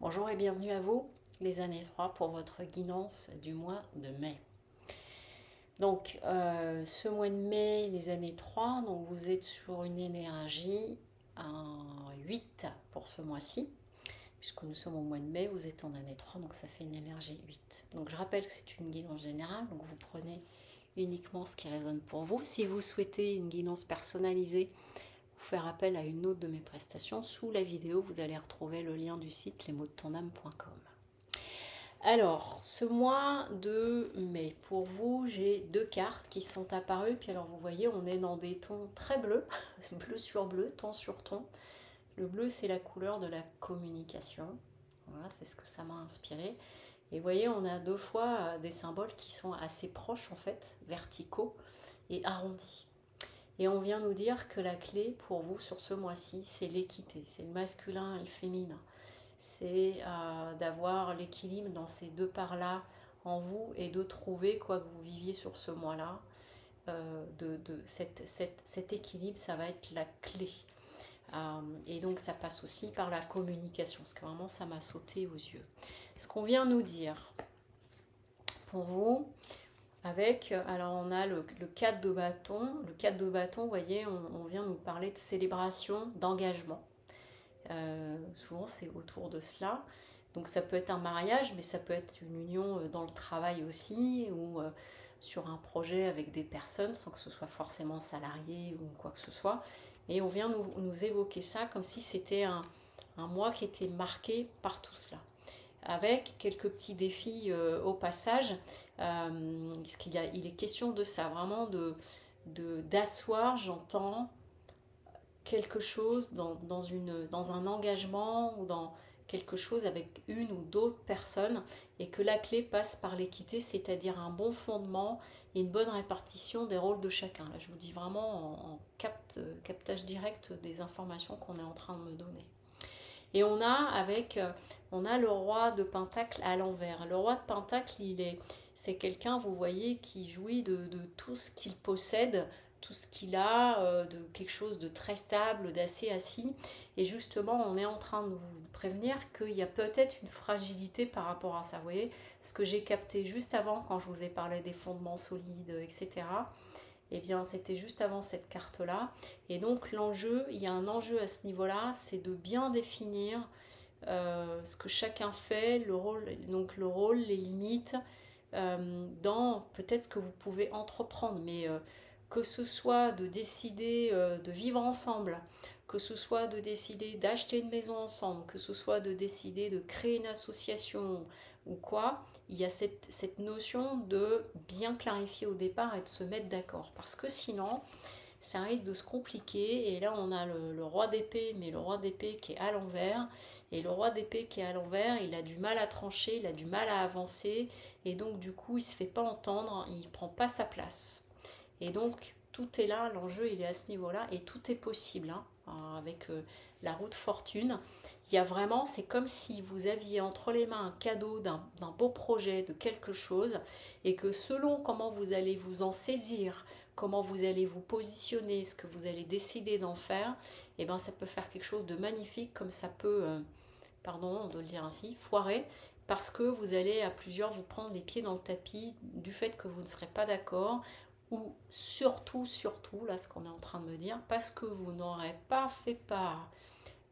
Bonjour et bienvenue à vous, les années 3 pour votre guidance du mois de mai. Donc, ce mois de mai, les années 3, donc vous êtes sur une énergie à 8 pour ce mois-ci. Puisque nous sommes au mois de mai, vous êtes en année 3, donc ça fait une énergie 8. Donc, je rappelle que c'est une guidance générale, donc vous prenez uniquement ce qui résonne pour vous. Si vous souhaitez une guidance personnalisée, vous faire appel à une autre de mes prestations, sous la vidéo, vous allez retrouver le lien du site lesmotsdetonâme.com. Alors, ce mois de mai, pour vous, j'ai deux cartes qui sont apparues. Puis alors, vous voyez, on est dans des tons très bleus, bleu sur bleu, ton sur ton. Le bleu, c'est la couleur de la communication. Voilà, c'est ce que ça m'a inspiré. Et vous voyez, on a deux fois des symboles qui sont assez proches, en fait, verticaux et arrondis. Et on vient nous dire que la clé pour vous sur ce mois-ci, c'est l'équité, c'est le masculin et le féminin. C'est d'avoir l'équilibre dans ces deux parts-là en vous et de trouver, quoi que vous viviez sur ce mois-là, cet équilibre, ça va être la clé. Et donc ça passe aussi par la communication, parce que vraiment ça m'a sauté aux yeux. Ce qu'on vient nous dire pour vous, alors on a le 4 de bâton. Le 4 de bâton, vous voyez, on vient nous parler de célébration, d'engagement. Souvent c'est autour de cela. Donc ça peut être un mariage, mais ça peut être une union dans le travail aussi, ou sur un projet avec des personnes, sans que ce soit forcément salarié ou quoi que ce soit. Et on vient nous évoquer ça comme si c'était un mois qui était marqué par tout cela. Avec quelques petits défis au passage, parce il est question de ça, vraiment d'asseoir, j'entends, quelque chose dans un engagement ou dans quelque chose avec une ou d'autres personnes, et que la clé passe par l'équité, c'est-à-dire un bon fondement et une bonne répartition des rôles de chacun. Là, je vous dis vraiment en captage direct des informations qu'on est en train de me donner. Et on a le roi de Pentacle à l'envers. Le roi de Pentacle, c'est quelqu'un, vous voyez, qui jouit de tout ce qu'il possède, tout ce qu'il a, de quelque chose de très stable, d'assez assis. Et justement, on est en train de vous prévenir qu'il y a peut-être une fragilité par rapport à ça. Vous voyez, ce que j'ai capté juste avant, quand je vous ai parlé des fondements solides, etc., eh bien, c'était juste avant cette carte-là. Et donc, il y a un enjeu à ce niveau-là, c'est de bien définir ce que chacun fait, le rôle, les limites, dans peut-être ce que vous pouvez entreprendre. Mais que ce soit de décider de vivre ensemble, que ce soit de décider d'acheter une maison ensemble, que ce soit de décider de créer une association ou quoi, il y a cette notion de bien clarifier au départ et de se mettre d'accord. Parce que sinon, ça risque de se compliquer. Et là, on a le roi d'épée, mais le roi d'épée qui est à l'envers. Et le roi d'épée qui est à l'envers, il a du mal à trancher, il a du mal à avancer. Et donc, du coup, il ne se fait pas entendre, il ne prend pas sa place. Et donc, tout est là, l'enjeu, il est à ce niveau-là. Et tout est possible, avec la roue de fortune. Il y a vraiment, c'est comme si vous aviez entre les mains un cadeau d'un beau projet, de quelque chose, et que selon comment vous allez vous en saisir, comment vous allez vous positionner, ce que vous allez décider d'en faire, et ben ça peut faire quelque chose de magnifique, comme ça peut, pardon, on doit le dire ainsi, foirer, parce que vous allez à plusieurs vous prendre les pieds dans le tapis du fait que vous ne serez pas d'accord, ou surtout, là ce qu'on est en train de me dire, parce que vous n'aurez pas fait part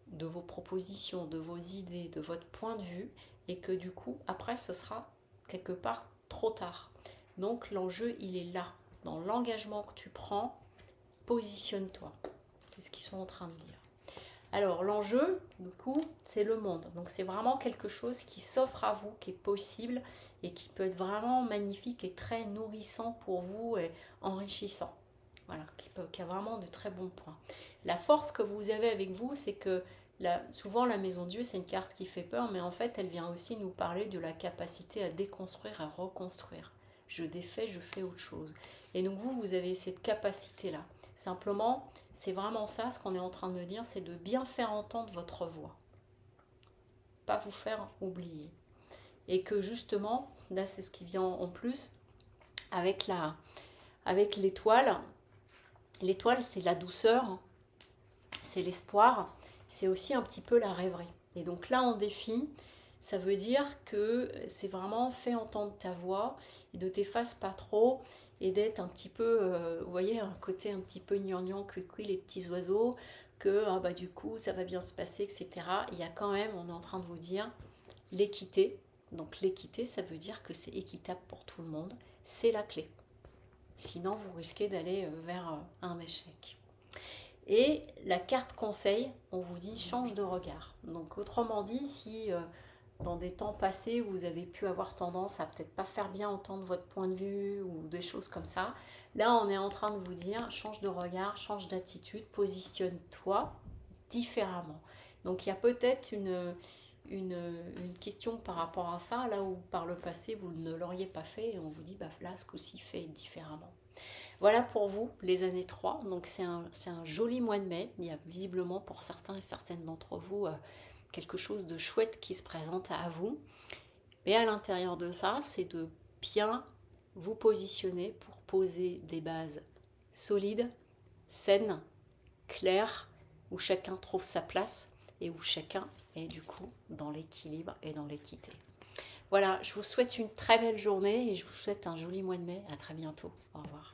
de vos propositions, de vos idées, de votre point de vue, et que du coup, après, ce sera quelque part trop tard. Donc l'enjeu, il est là. Dans l'engagement que tu prends, positionne-toi. C'est ce qu'ils sont en train de dire. Alors l'enjeu, du coup, c'est le monde. Donc c'est vraiment quelque chose qui s'offre à vous, qui est possible et qui peut être vraiment magnifique et très nourrissant pour vous et enrichissant. Voilà, qui a vraiment de très bons points. La force que vous avez avec vous, c'est que souvent la maison Dieu, c'est une carte qui fait peur, mais en fait, elle vient aussi nous parler de la capacité à déconstruire, à reconstruire. Je défais, je fais autre chose. Et donc vous avez cette capacité-là. Simplement, c'est vraiment ça, ce qu'on est en train de me dire, c'est de bien faire entendre votre voix. Pas vous faire oublier. Et que justement, là c'est ce qui vient en plus, avec l'étoile. L'étoile, c'est la douceur, c'est l'espoir, c'est aussi un petit peu la rêverie. Et donc là, en défi, Ça veut dire que c'est vraiment fait entendre ta voix et ne t'efface pas trop et d'être un petit peu, vous voyez, un côté un petit peu gnangnan, cuicui, les petits oiseaux, que du coup ça va bien se passer, etc. Il y a quand même, on est en train de vous dire, l'équité. Donc l'équité, ça veut dire que c'est équitable pour tout le monde. C'est la clé. Sinon, vous risquez d'aller vers un échec. Et la carte conseil, on vous dit change de regard. Donc autrement dit, si dans des temps passés où vous avez pu avoir tendance à peut-être pas faire bien entendre votre point de vue ou des choses comme ça, là on est en train de vous dire change de regard, change d'attitude, positionne-toi différemment. Donc il y a peut-être une question par rapport à ça, là où par le passé vous ne l'auriez pas fait et on vous dit là ce coup-ci fait différemment. Voilà pour vous les années 3, donc c'est un joli mois de mai, il y a visiblement pour certains et certaines d'entre vous quelque chose de chouette qui se présente à vous, mais à l'intérieur de ça c'est de bien vous positionner pour poser des bases solides, saines, claires, où chacun trouve sa place et où chacun est du coup dans l'équilibre et dans l'équité. Voilà, je vous souhaite une très belle journée et je vous souhaite un joli mois de mai. À très bientôt. Au revoir.